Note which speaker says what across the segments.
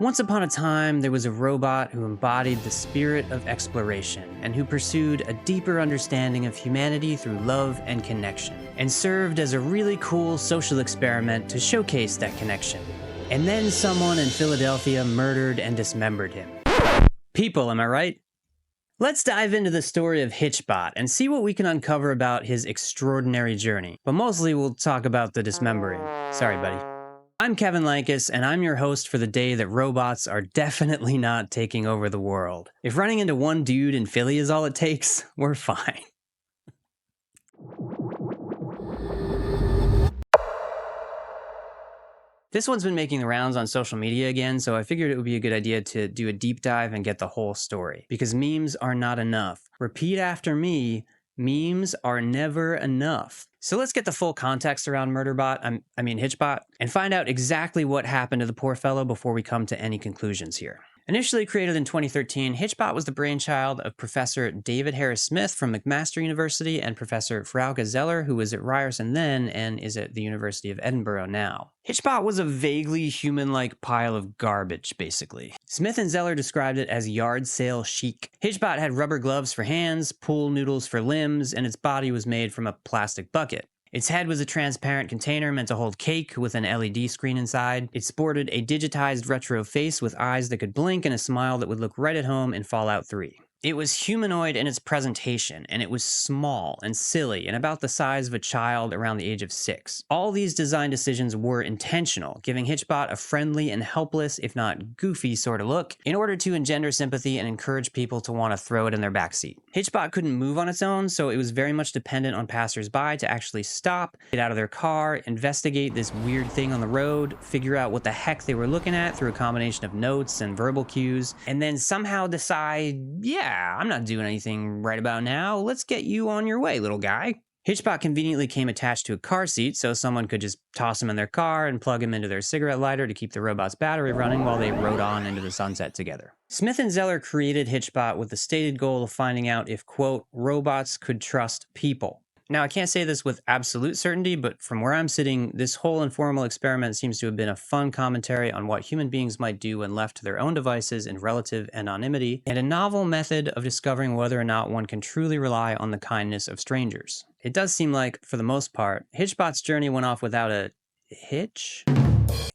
Speaker 1: Once upon a time, there was a robot who embodied the spirit of exploration and who pursued a deeper understanding of humanity through love and connection, and served as a really cool social experiment to showcase that connection. And then someone in Philadelphia murdered and dismembered him. People, am I right? Let's dive into the story of hitchBOT and see what we can uncover about his extraordinary journey. But mostly we'll talk about the dismembering. Sorry, buddy. I'm Kevin Lankus, and I'm your host for the day that robots are definitely not taking over the world. If running into one dude in Philly is all it takes, we're fine. This one's been making the rounds on social media again, so I figured it would be a good idea to do a deep dive and get the whole story. Because memes are not enough. Repeat after me, memes are never enough. So let's get the full context around hitchBOT, and find out exactly what happened to the poor fellow before we come to any conclusions here. Initially created in 2013, hitchBOT was the brainchild of Professor David Harris Smith from McMaster University and Professor Frauke Zeller, who was at Ryerson then and is at the University of Edinburgh now. hitchBOT was a vaguely human-like pile of garbage, basically. Smith and Zeller described it as yard sale chic. hitchBOT had rubber gloves for hands, pool noodles for limbs, and its body was made from a plastic bucket. Its head was a transparent container meant to hold cake with an LED screen inside. It sported a digitized retro face with eyes that could blink and a smile that would look right at home in Fallout 3. It was humanoid in its presentation, and it was small and silly and about the size of a child around the age of 6. All these design decisions were intentional, giving hitchBOT a friendly and helpless, if not goofy, sort of look, in order to engender sympathy and encourage people to want to throw it in their backseat. hitchBOT couldn't move on its own, so it was very much dependent on passersby to actually stop, get out of their car, investigate this weird thing on the road, figure out what the heck they were looking at through a combination of notes and verbal cues, and then somehow decide, yeah, I'm not doing anything right about now. Let's get you on your way, little guy. hitchBOT conveniently came attached to a car seat, so someone could just toss him in their car and plug him into their cigarette lighter to keep the robot's battery running while they rode on into the sunset together. Smith and Zeller created hitchBOT with the stated goal of finding out if, quote, robots could trust people. Now, I can't say this with absolute certainty, but from where I'm sitting, this whole informal experiment seems to have been a fun commentary on what human beings might do when left to their own devices in relative anonymity, and a novel method of discovering whether or not one can truly rely on the kindness of strangers. It does seem like, for the most part, hitchBOT's journey went off without a hitch?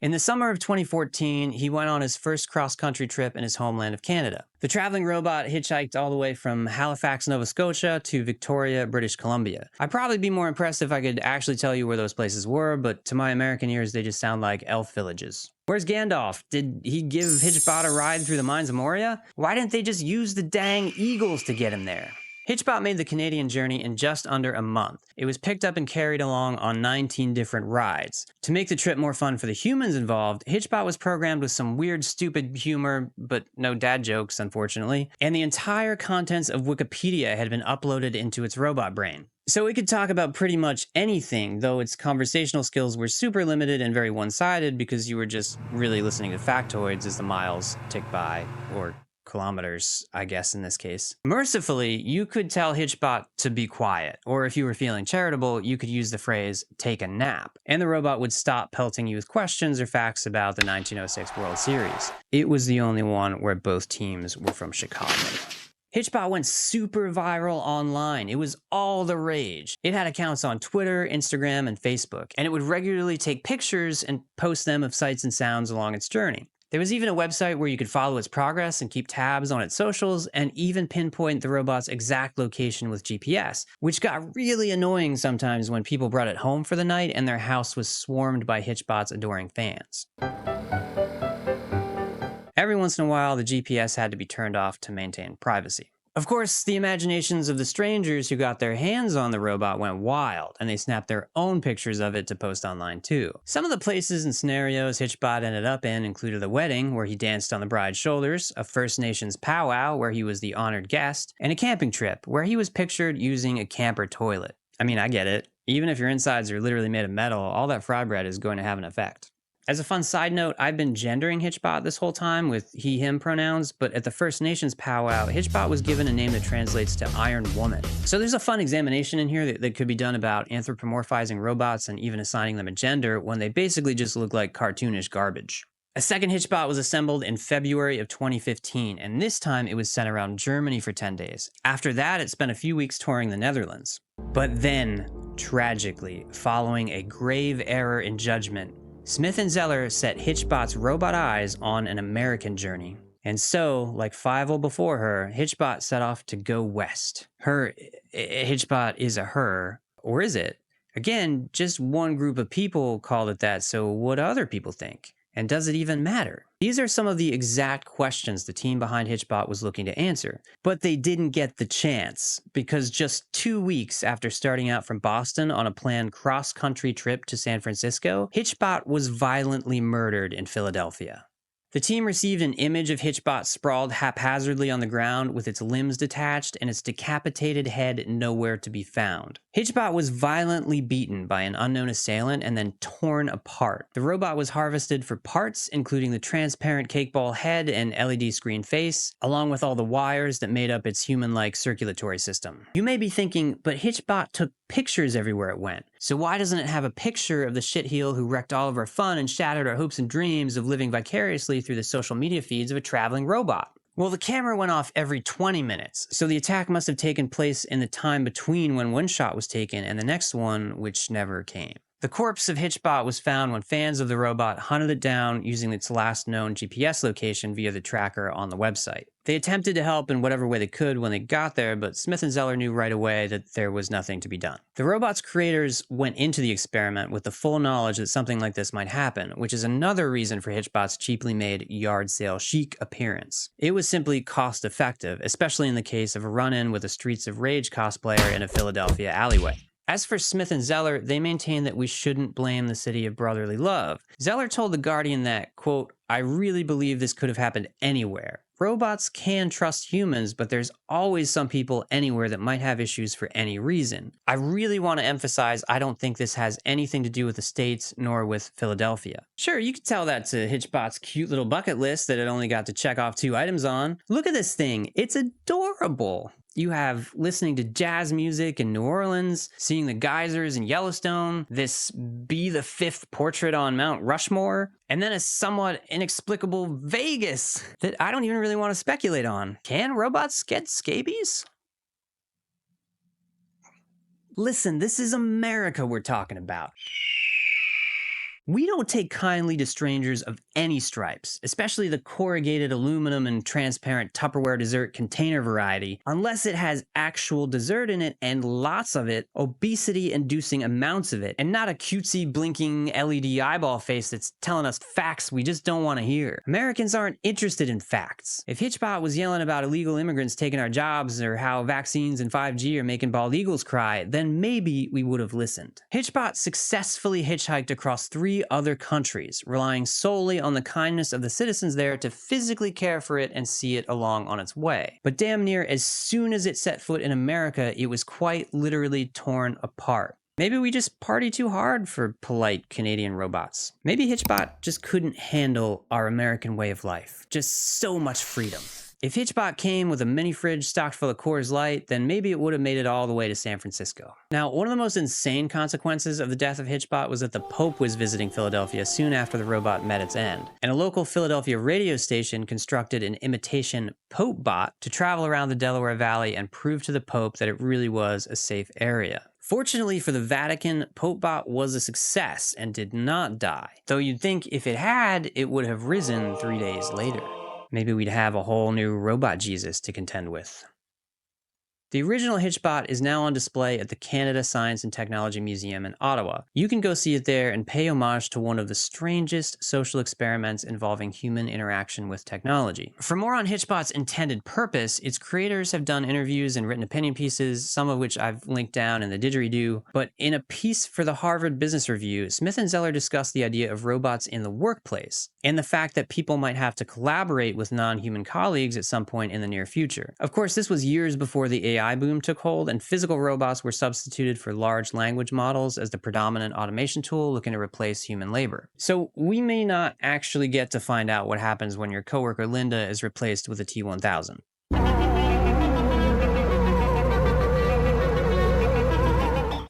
Speaker 1: In the summer of 2014, he went on his first cross-country trip in his homeland of Canada. The traveling robot hitchhiked all the way from Halifax, Nova Scotia to Victoria, British Columbia. I'd probably be more impressed if I could actually tell you where those places were, but to my American ears, they just sound like elf villages. Where's Gandalf? Did he give hitchBOT a ride through the mines of Moria? Why didn't they just use the dang eagles to get him there? hitchBOT made the Canadian journey in just under a month. It was picked up and carried along on 19 different rides. To make the trip more fun for the humans involved, hitchBOT was programmed with some weird, stupid humor, but no dad jokes, unfortunately, and the entire contents of Wikipedia had been uploaded into its robot brain. So it could talk about pretty much anything, though its conversational skills were super limited and very one-sided because you were just really listening to factoids as the miles ticked by, or kilometers, I guess, in this case. Mercifully, you could tell hitchBOT to be quiet, or if you were feeling charitable, you could use the phrase, take a nap, and the robot would stop pelting you with questions or facts about the 1906 World Series. It was the only one where both teams were from Chicago. hitchBOT went super viral online. It was all the rage. It had accounts on Twitter, Instagram, and Facebook, and it would regularly take pictures and post them of sights and sounds along its journey. There was even a website where you could follow its progress and keep tabs on its socials and even pinpoint the robot's exact location with GPS, which got really annoying sometimes when people brought it home for the night and their house was swarmed by hitchBOT's adoring fans. Every once in a while, the GPS had to be turned off to maintain privacy. Of course, the imaginations of the strangers who got their hands on the robot went wild, and they snapped their own pictures of it to post online too. Some of the places and scenarios hitchBOT ended up in included a wedding where he danced on the bride's shoulders, a First Nations powwow where he was the honored guest, and a camping trip where he was pictured using a camper toilet. I mean, I get it. Even if your insides are literally made of metal, all that fry bread is going to have an effect. As a fun side note, I've been gendering hitchBOT this whole time with he, him pronouns, but at the First Nations powwow, hitchBOT was given a name that translates to Iron Woman. So there's a fun examination in here that could be done about anthropomorphizing robots and even assigning them a gender when they basically just look like cartoonish garbage. A second hitchBOT was assembled in February of 2015, and this time it was sent around Germany for 10 days. After that, it spent a few weeks touring the Netherlands. But then, tragically, following a grave error in judgment, Smith and Zeller set hitchBOT's robot eyes on an American journey. And so, like Fievel before her, hitchBOT set off to go west. hitchBOT is a her, or is it? Again, just one group of people called it that, so what do other people think? And does it even matter? These are some of the exact questions the team behind hitchBOT was looking to answer, but they didn't get the chance, because just 2 weeks after starting out from Boston on a planned cross-country trip to San Francisco, hitchBOT was violently murdered in Philadelphia. The team received an image of hitchBOT sprawled haphazardly on the ground with its limbs detached and its decapitated head nowhere to be found. hitchBOT was violently beaten by an unknown assailant and then torn apart. The robot was harvested for parts, including the transparent cakeball head and LED screen face, along with all the wires that made up its human-like circulatory system. You may be thinking, but hitchBOT took pictures everywhere it went. So why doesn't it have a picture of the shitheel who wrecked all of our fun and shattered our hopes and dreams of living vicariously through the social media feeds of a traveling robot? Well, the camera went off every 20 minutes, so the attack must have taken place in the time between when one shot was taken and the next one, which never came. The corpse of hitchBOT was found when fans of the robot hunted it down using its last known GPS location via the tracker on the website. They attempted to help in whatever way they could when they got there, but Smith and Zeller knew right away that there was nothing to be done. The robot's creators went into the experiment with the full knowledge that something like this might happen, which is another reason for hitchBOT's cheaply made yard sale chic appearance. It was simply cost effective, especially in the case of a run-in with a Streets of Rage cosplayer in a Philadelphia alleyway. As for Smith and Zeller, they maintain that we shouldn't blame the city of brotherly love. Zeller told The Guardian that, quote, "I really believe this could have happened anywhere. Robots can trust humans, but there's always some people anywhere that might have issues for any reason. I really want to emphasize I don't think this has anything to do with the States nor with Philadelphia." Sure, you could tell that to hitchBOT's cute little bucket list that it only got to check off 2 items on. Look at this thing. It's adorable. You have listening to jazz music in New Orleans, seeing the geysers in Yellowstone, this be the 5th portrait on Mount Rushmore, and then a somewhat inexplicable Vegas that I don't even really want to speculate on. Can robots get scabies? Listen, this is America we're talking about. We don't take kindly to strangers of any stripes, especially the corrugated aluminum and transparent Tupperware dessert container variety, unless it has actual dessert in it and lots of it, obesity-inducing amounts of it, and not a cutesy blinking LED eyeball face that's telling us facts we just don't want to hear. Americans aren't interested in facts. If hitchBOT was yelling about illegal immigrants taking our jobs or how vaccines and 5G are making bald eagles cry, then maybe we would have listened. hitchBOT successfully hitchhiked across 3 other countries, relying solely on the kindness of the citizens there to physically care for it and see it along on its way. But damn near as soon as it set foot in America, it was quite literally torn apart. Maybe we just party too hard for polite Canadian robots. Maybe hitchBOT just couldn't handle our American way of life. Just so much freedom. If hitchBOT came with a mini fridge stocked full of Coors Light, then maybe it would have made it all the way to San Francisco. Now, one of the most insane consequences of the death of hitchBOT was that the Pope was visiting Philadelphia soon after the robot met its end, and a local Philadelphia radio station constructed an imitation PopeBot to travel around the Delaware Valley and prove to the Pope that it really was a safe area. Fortunately for the Vatican, PopeBot was a success and did not die, though you'd think if it had, it would have risen 3 days later. Maybe we'd have a whole new robot Jesus to contend with. The original hitchBOT is now on display at the Canada Science and Technology Museum in Ottawa. You can go see it there and pay homage to one of the strangest social experiments involving human interaction with technology. For more on hitchBOT's intended purpose, its creators have done interviews and written opinion pieces, some of which I've linked down in the didgeridoo. But in a piece for the Harvard Business Review, Smith and Zeller discussed the idea of robots in the workplace and the fact that people might have to collaborate with non-human colleagues at some point in the near future. Of course, this was years before the AI boom took hold, and physical robots were substituted for large language models as the predominant automation tool looking to replace human labor. So we may not actually get to find out what happens when your coworker Linda is replaced with a T-1000.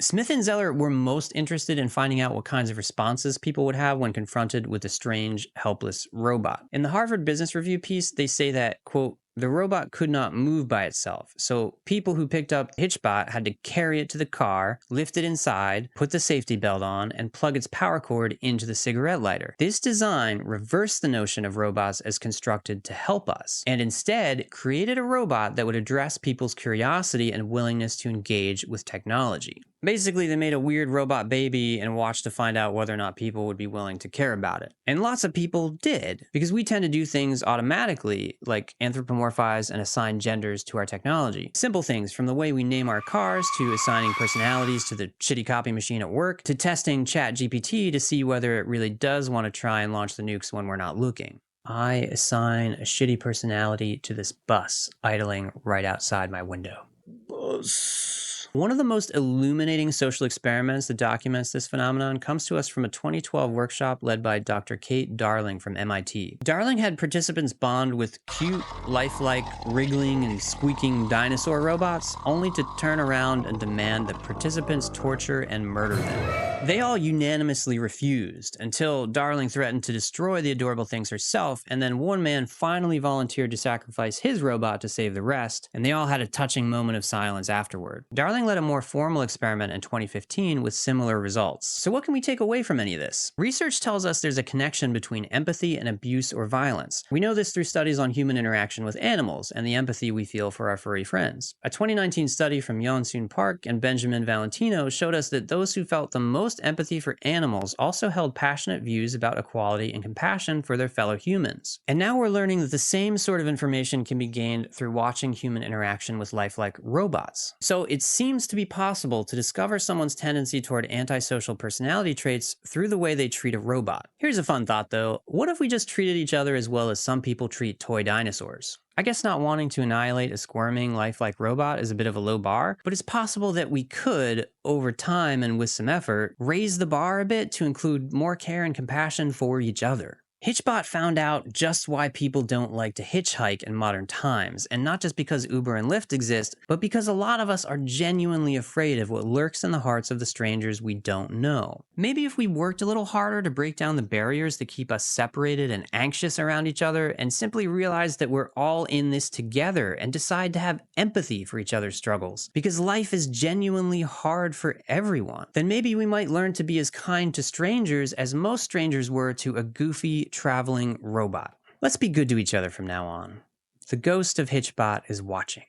Speaker 1: Smith and Zeller were most interested in finding out what kinds of responses people would have when confronted with a strange, helpless robot. In the Harvard Business Review piece, they say that, quote, the robot could not move by itself, so people who picked up hitchBOT had to carry it to the car, lift it inside, put the safety belt on, and plug its power cord into the cigarette lighter. This design reversed the notion of robots as constructed to help us, and instead created a robot that would address people's curiosity and willingness to engage with technology. Basically, they made a weird robot baby and watched to find out whether or not people would be willing to care about it. And lots of people did, because we tend to do things automatically, like anthropomorphize and assign genders to our technology. Simple things, from the way we name our cars, to assigning personalities to the shitty copy machine at work, to testing ChatGPT to see whether it really does want to try and launch the nukes when we're not looking. I assign a shitty personality to this bus idling right outside my window. Bus. One of the most illuminating social experiments that documents this phenomenon comes to us from a 2012 workshop led by Dr. Kate Darling from MIT. Darling had participants bond with cute, lifelike, wriggling and squeaking dinosaur robots, only to turn around and demand that participants torture and murder them. They all unanimously refused, until Darling threatened to destroy the adorable things herself, and then one man finally volunteered to sacrifice his robot to save the rest, and they all had a touching moment of silence afterward. Darling led a more formal experiment in 2015 with similar results. So what can we take away from any of this? Research tells us there's a connection between empathy and abuse or violence. We know this through studies on human interaction with animals and the empathy we feel for our furry friends. A 2019 study from Yeon-Soon Park and Benjamin Valentino showed us that those who felt the most empathy for animals also held passionate views about equality and compassion for their fellow humans. And now we're learning that the same sort of information can be gained through watching human interaction with lifelike robots. So it seems to be possible to discover someone's tendency toward antisocial personality traits through the way they treat a robot. Here's a fun thought though. What if we just treated each other as well as some people treat toy dinosaurs? I guess not wanting to annihilate a squirming, lifelike robot is a bit of a low bar, but it's possible that we could, over time and with some effort, raise the bar a bit to include more care and compassion for each other. hitchBOT found out just why people don't like to hitchhike in modern times, and not just because Uber and Lyft exist, but because a lot of us are genuinely afraid of what lurks in the hearts of the strangers we don't know. Maybe if we worked a little harder to break down the barriers that keep us separated and anxious around each other, and simply realize that we're all in this together and decide to have empathy for each other's struggles, because life is genuinely hard for everyone, then maybe we might learn to be as kind to strangers as most strangers were to a goofy, traveling robot. Let's be good to each other from now on. The ghost of hitchBOT is watching.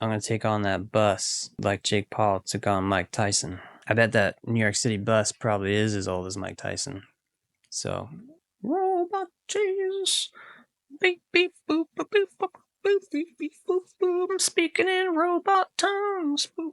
Speaker 1: I'm gonna take on that bus like Jake Paul took on Mike Tyson. I bet that New York City bus probably is as old as Mike Tyson. So, robot Jesus, beep beep boop boop boop boop boop beep beep boop boop. Speaking in robot tongues. Boop.